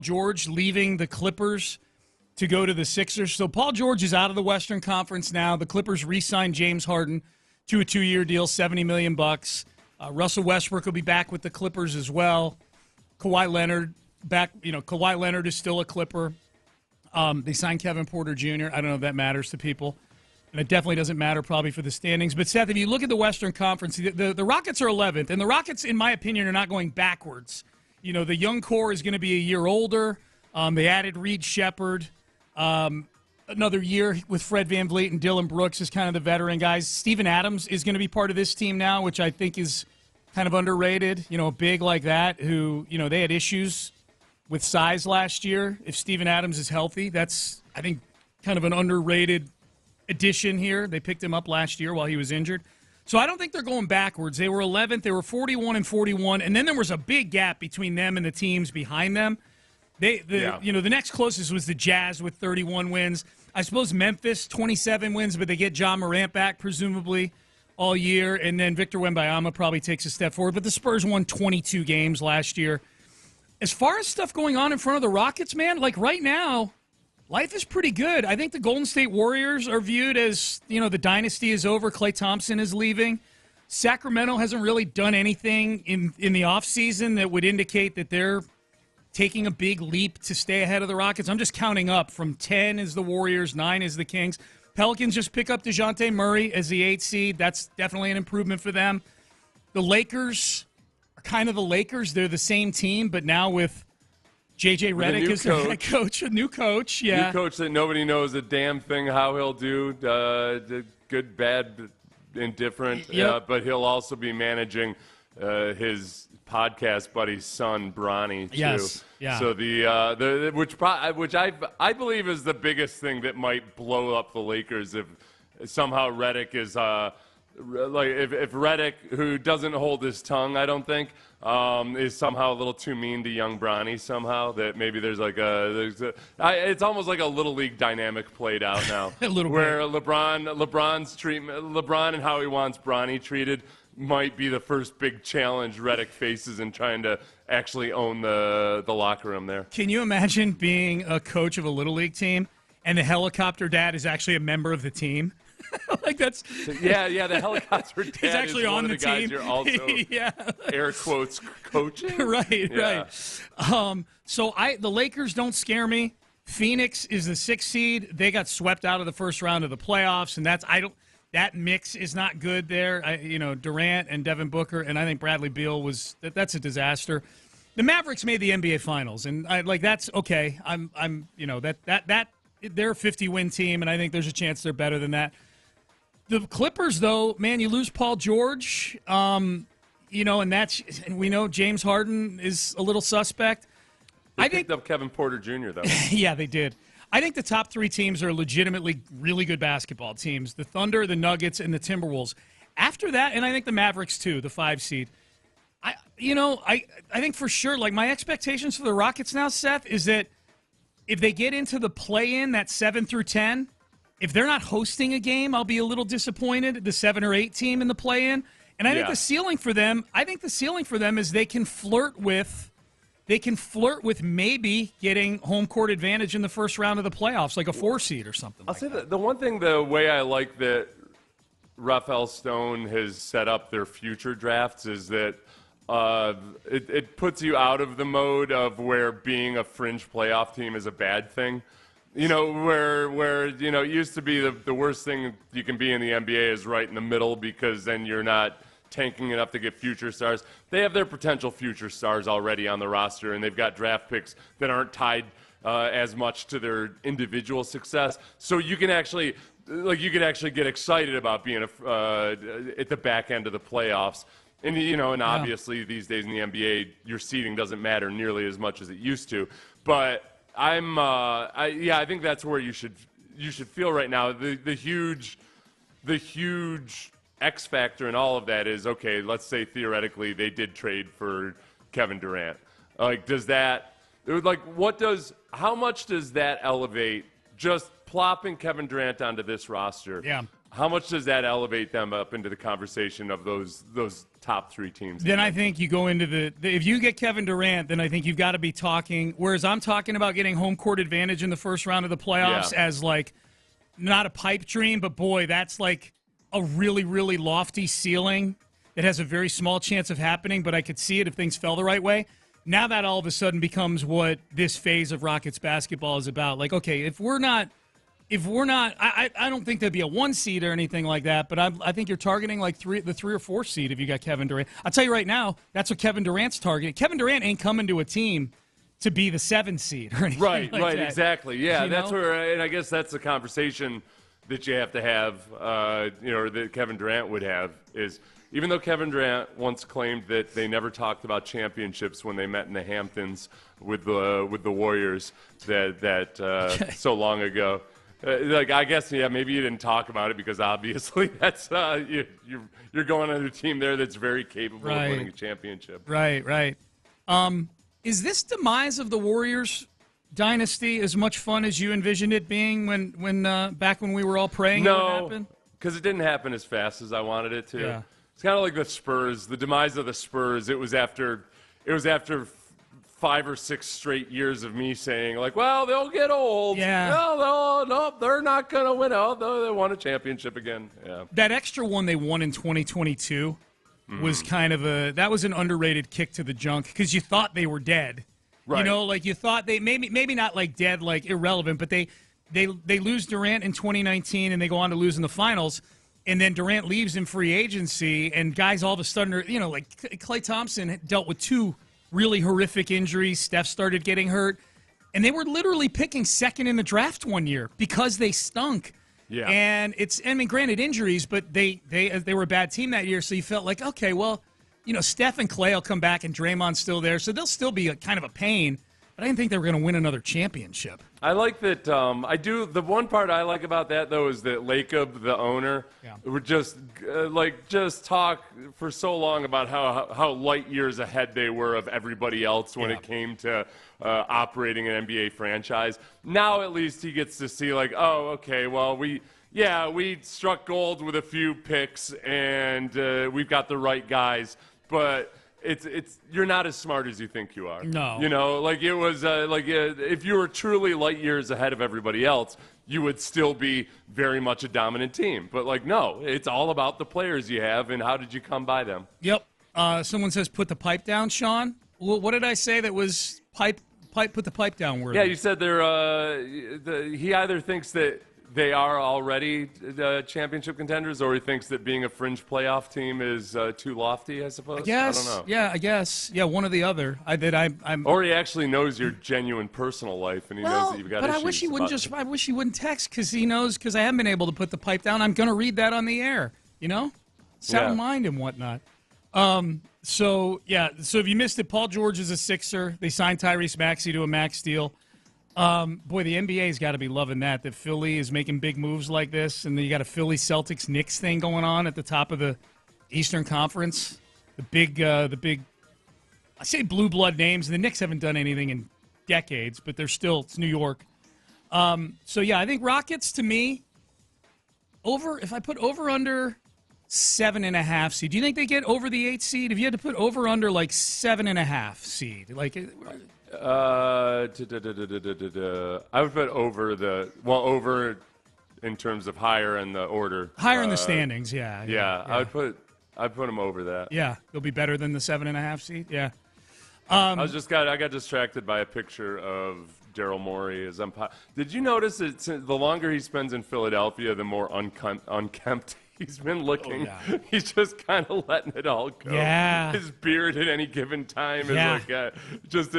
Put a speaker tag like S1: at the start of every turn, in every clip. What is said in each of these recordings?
S1: George leaving the Clippers to go to the Sixers. So Paul George is out of the Western Conference now. The Clippers re-signed James Harden to a 2-year deal, $70 million. Russell Westbrook will be back with the Clippers as well. Kawhi Leonard back. Kawhi Leonard is still a Clipper. They signed Kevin Porter Jr. I don't know if that matters to people. And it definitely doesn't matter probably for the standings. But, Seth, if you look at the Western Conference, the Rockets are 11th. And the Rockets, in my opinion, are not going backwards. The young core is going to be a year older. They added Reed Shepherd. Another year with Fred VanVleet and Dylan Brooks as kind of the veteran guys. Steven Adams is going to be part of this team now, which I think is kind of underrated. A big like that who, they had issues with size last year. If Steven Adams is healthy, that's, I think, kind of an underrated addition here. They picked him up last year while he was injured. So I don't think they're going backwards. They were 11th. They were 41-41, and then there was a big gap between them and the teams behind them. The next closest was the Jazz with 31 wins. I suppose Memphis, 27 wins, but they get Ja Morant back presumably all year, and then Victor Wembanyama probably takes a step forward. But the Spurs won 22 games last year. As far as stuff going on in front of the Rockets, man, like right now, life is pretty good. I think the Golden State Warriors are viewed as, the dynasty is over. Klay Thompson is leaving. Sacramento hasn't really done anything in the offseason that would indicate that they're taking a big leap to stay ahead of the Rockets. I'm just counting up. From 10 is the Warriors, 9 is the Kings. Pelicans just pick up DeJounte Murray as the 8th seed. That's definitely an improvement for them. The Lakers are kind of the Lakers. They're the same team, but now with JJ Redick as the head coach, a new coach. Yeah.
S2: New coach that nobody knows a damn thing how he'll do. Good, bad, indifferent.
S1: Yep.
S2: But he'll also be managing his podcast buddy's son, Bronny, too.
S1: Yes. Yeah.
S2: So which I believe is the biggest thing that might blow up the Lakers if somehow Redick is if Redick, who doesn't hold his tongue, I don't think, is somehow a little too mean to young Bronny somehow, that maybe there's it's almost like a little league dynamic played out now.
S1: A little
S2: where
S1: bit.
S2: LeBron and how he wants Bronny treated might be the first big challenge Redick faces in trying to actually own the locker room there.
S1: Can you imagine being a coach of a little league team and the helicopter dad is actually a member of the team?
S2: The helicopter dad
S1: is actually on
S2: one
S1: the
S2: of the guys
S1: team.
S2: you're also air quotes coaching.
S1: Right. So the Lakers don't scare me. Phoenix is the 6th seed. They got swept out of the first round of the playoffs, and that mix is not good there. Durant and Devin Booker, and I think Bradley Beal that's a disaster. The Mavericks made the NBA Finals, and that's okay. They're a 50-win team, and I think there's a chance they're better than that. The Clippers, though, man, you lose Paul George, and we know James Harden is a little suspect.
S2: They picked up Kevin Porter Jr., though.
S1: Yeah, they did. I think the top 3 teams are legitimately really good basketball teams: the Thunder, the Nuggets, and the Timberwolves. After that, and I think the Mavericks too, the 5 seed. I think for sure, my expectations for the Rockets now, Seth, is that if they get into the play-in, that 7 through 10, if they're not hosting a game, I'll be a little disappointed. The 7 or 8 team in the play-in, and I think the ceiling for them is they can flirt with maybe getting home court advantage in the first round of the playoffs, like a 4 seed or something.
S2: I'll say that the one thing, the way I like that Rafael Stone has set up their future drafts is that it puts you out of the mode of where being a fringe playoff team is a bad thing. Where it used to be the worst thing you can be in the NBA is right in the middle, because then you're not tanking enough to get future stars. They have their potential future stars already on the roster, and they've got draft picks that aren't tied as much to their individual success. So you can actually get excited about being at the back end of the playoffs. And obviously these days in the NBA, your seeding doesn't matter nearly as much as it used to. But I think that's where you should feel right now. The huge X factor in all of that is, okay, let's say theoretically they did trade for Kevin Durant. How much does that elevate just plopping Kevin Durant onto this roster?
S1: Yeah.
S2: how much does that elevate them up into the conversation of those top 3 teams?
S1: Then I think you go into if you get Kevin Durant, then I think you've got to be talking, whereas I'm talking about getting home court advantage in the first round of the playoffs as like not a pipe dream, but boy, that's like a really, really lofty ceiling that has a very small chance of happening, but I could see it if things fell the right way. Now that all of a sudden becomes what this phase of Rockets basketball is about. Like, okay, if we're not, I don't think there'd be a 1 seed or anything like that, but I think you're targeting like the 3 or 4 seed if you got Kevin Durant. I'll tell you right now, that's what Kevin Durant's targeting. Kevin Durant ain't coming to a team to be the 7 seed or anything
S2: right,
S1: like that.
S2: Exactly. Yeah, that's
S1: know?
S2: where, and I guess that's the conversation that you have to have, or that Kevin Durant would have, is even though Kevin Durant once claimed that they never talked about championships when they met in the Hamptons with the Warriors so long ago. I guess, maybe you didn't talk about it because obviously that's you're going on a team there that's very capable of winning a championship.
S1: Right. Is this demise of the Warriors dynasty as much fun as you envisioned it being when back when we were all praying it would happen?
S2: No, because it didn't happen as fast as I wanted it to.
S1: Yeah.
S2: It's kind of like the Spurs, the demise of the Spurs. It was after 5 or 6 straight years of me saying, like, well, they'll get old.
S1: Yeah.
S2: No, they're not going to win. Oh, they won a championship again. Yeah.
S1: That extra one they won in 2022 was kind of that was an underrated kick to the junk because you thought they were dead.
S2: Right.
S1: Like you thought they maybe not like dead, like irrelevant, but they lose Durant in 2019 and they go on to lose in the finals. And then Durant leaves in free agency, and guys all of a sudden are, like Klay Thompson dealt with 2 really horrific injuries. Steph started getting hurt. And they were literally picking second in the draft one year because they stunk.
S2: Yeah.
S1: And granted injuries, but they were a bad team that year, so you felt like, okay, well, Steph and Klay will come back and Draymond's still there, so they'll still be kind of a pain. But I didn't think they were going to win another championship. I
S2: like that. I do. The one part I like about that, though, is that Lacob, the owner, would just talk for so long about how light years ahead they were of everybody else when it came to operating an NBA franchise. Now at least he gets to see, like, oh, okay, well, we struck gold with a few picks and we've got the right guys, but it's you're not as smart as you think you are.
S1: No.
S2: It was if you were truly light years ahead of everybody else, you would still be very much a dominant team. But no, it's all about the players you have and how did you come by them.
S1: Yep. Someone says put the pipe down, Sean. Well, what did I say that was pipe put the pipe down word?
S2: Yeah, you said he either thinks that they are already championship contenders, or he thinks that being a fringe playoff team is too lofty, I suppose.
S1: I guess.
S2: I don't know.
S1: Yeah, I guess. Yeah, one or the other. I'm.
S2: Or he actually knows your genuine personal life, and he knows that you've got issues.
S1: But I wish he wouldn't text because he knows because I haven't been able to put the pipe down. I'm going to read that on the air. Sound mind and whatnot. So if you missed it, Paul George is a Sixer. They signed Tyrese Maxey to a max deal. Boy, the NBA's got to be loving that Philly is making big moves like this, and then you got a Philly Celtics Knicks thing going on at the top of the Eastern Conference. The big, I say blue blood names. The Knicks haven't done anything in decades, but it's New York. I think Rockets to me if I put over under 7.5 seed. Do you think they get over the 8 seed? If you had to put over under like 7.5 seed, like.
S2: I would put over in terms of higher in the order.
S1: Higher in the standings, yeah.
S2: I'd put them over that.
S1: Yeah, they'll be better than the 7.5 seed. Yeah.
S2: I got distracted by a picture of Daryl Morey as Did you notice that the longer he spends in Philadelphia, the more unkempt he's been looking? Oh, yeah. He's just kind of letting it all go.
S1: Yeah.
S2: His beard at any given time is like just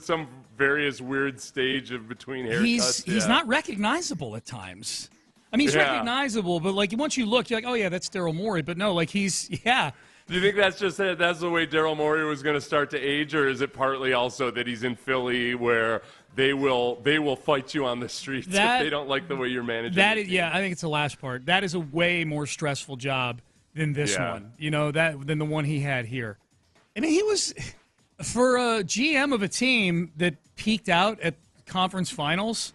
S2: some various weird stage of between haircuts.
S1: He's not recognizable at times. I mean, he's recognizable, but like once you look, you're like, oh yeah, that's Daryl Morey. But no, like Do
S2: you think that's just that's the way Daryl Morey was going to start to age, or is it partly also that he's in Philly where they will fight you on the streets if they don't like the way you're managing?
S1: I think it's the last part. That is a way more stressful job than this one. Than the one he had here. I mean, he was for a GM of a team that peaked out at conference finals.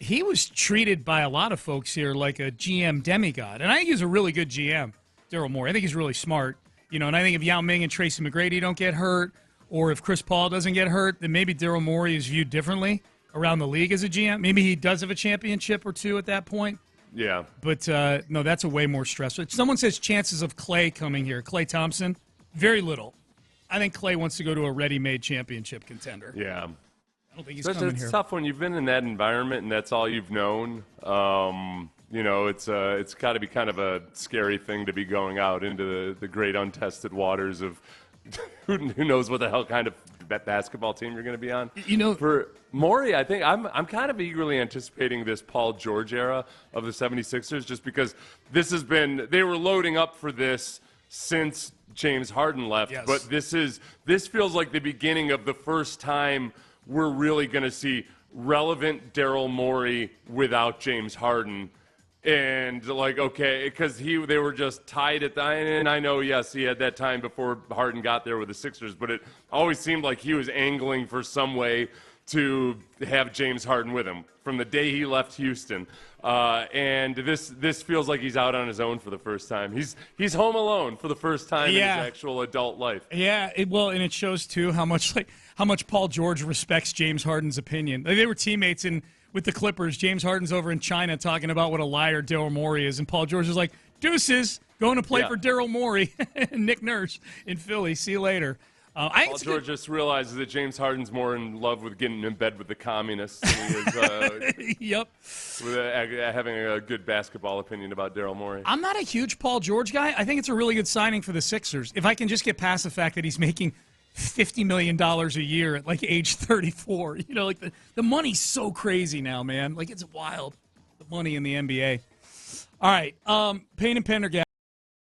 S1: he was treated by a lot of folks here like a GM demigod. And I think he's a really good GM, Daryl Morey. I think he's really smart. And I think if Yao Ming and Tracy McGrady don't get hurt, or if Chris Paul doesn't get hurt, then maybe Daryl Morey is viewed differently around the league as a GM. Maybe he does have a championship or two at that point.
S2: Yeah.
S1: But, no, that's a way more stressful. Someone says chances of Clay coming here. Klay Thompson, very little. I think Clay wants to go to a ready-made championship contender.
S2: Yeah.
S1: I don't think he's coming here.
S2: It's tough when you've been in that environment and that's all you've known. It's got to be kind of a scary thing to be going out into the great untested waters of who knows what the hell kind of basketball team you're going to be on. For Morey, I think I'm kind of eagerly anticipating this Paul George era of the 76ers just because they were loading up for this since James Harden left,
S1: yes.
S2: But this feels like the beginning of the first time we're really going to see relevant Daryl Morey without James Harden. And because they were just tied at the end. And I know, yes, he had that time before Harden got there with the Sixers, but it always seemed like he was angling for some way to have James Harden with him from the day he left Houston. And this feels like he's out on his own for the first time. He's home alone for the first time in his actual adult life.
S1: Yeah, and it shows too how much Paul George respects James Harden's opinion. They were teammates with the Clippers. James Harden's over in China talking about what a liar Daryl Morey is, and Paul George is like, deuces, going to play for Daryl Morey and Nick Nurse in Philly. See you later.
S2: Paul George just realizes that James Harden's more in love with getting in bed with the communists than he is
S1: yep.
S2: with having a good basketball opinion about Daryl Morey.
S1: I'm not a huge Paul George guy. I think it's a really good signing for the Sixers. If I can just get past the fact that he's making $50 million a year at age 34. The money's so crazy now, man. It's wild, the money in the NBA. All right, Payne and Pendergast.